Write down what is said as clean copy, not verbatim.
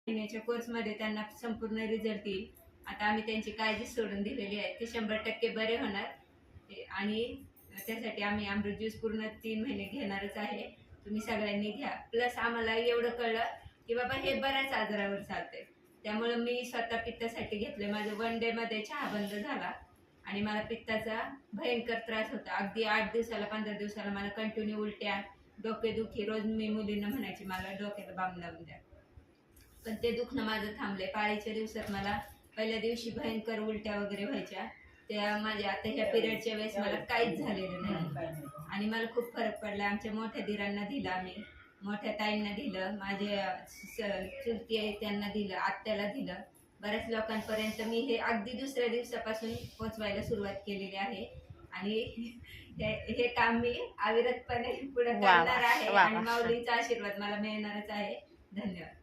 महिन्याच्या कोर्समध्ये त्यांना संपूर्ण रिझल्ट येईल. आता आम्ही त्यांची काळजी सोडून दिलेली आहे, ते 100% बरे होणार. आणि त्यासाठी आम्ही अमृत ज्यूस पूर्ण 3 महिने घेणारच आहे. तुम्ही सगळ्यांनी घ्या. प्लस आम्हाला एवढं कळलं की बाबा हे बऱ्याच आजारावर चालते, त्यामुळे मी स्वतः पित्तासाठी घेतले. माझं 1 डेमध्ये चहा बंद झाला आणि मला पित्ताचा भयंकर त्रास होता. अगदी 8 दिवसाला 15 दिवसाला मला कंटिन्यू उलट्या, डोकेदुखी. रोज मी मुलींना म्हणायची मला डोक्याला बाम लावून द्या, पण ते दुखणं माझं थांबलंय. पाळीच्या दिवसात मला पहिल्या दिवशी भयंकर उलट्या वगैरे व्हायच्या, त्या माझ्या आता ह्या पिरियडच्या वेळेस मला काहीच झालेलं नाही आणि मला खूप फरक पडला. आमच्या मोठ्या दिरांना दिलं, आम्ही मोठ्या ताईंना दिलं, माझे चुलती आहे त्यांना दिलं, आत्याला दिलं. बऱ्याच लोकांपर्यंत मी हे अगदी दुसऱ्या दिवसापासून पोहोचवायला सुरुवात केलेली आहे आणि हे काम मी अविरतपणे पुढे करणार आहे आणि माऊलीचा आशीर्वाद मला मिळणारच आहे. धन्यवाद.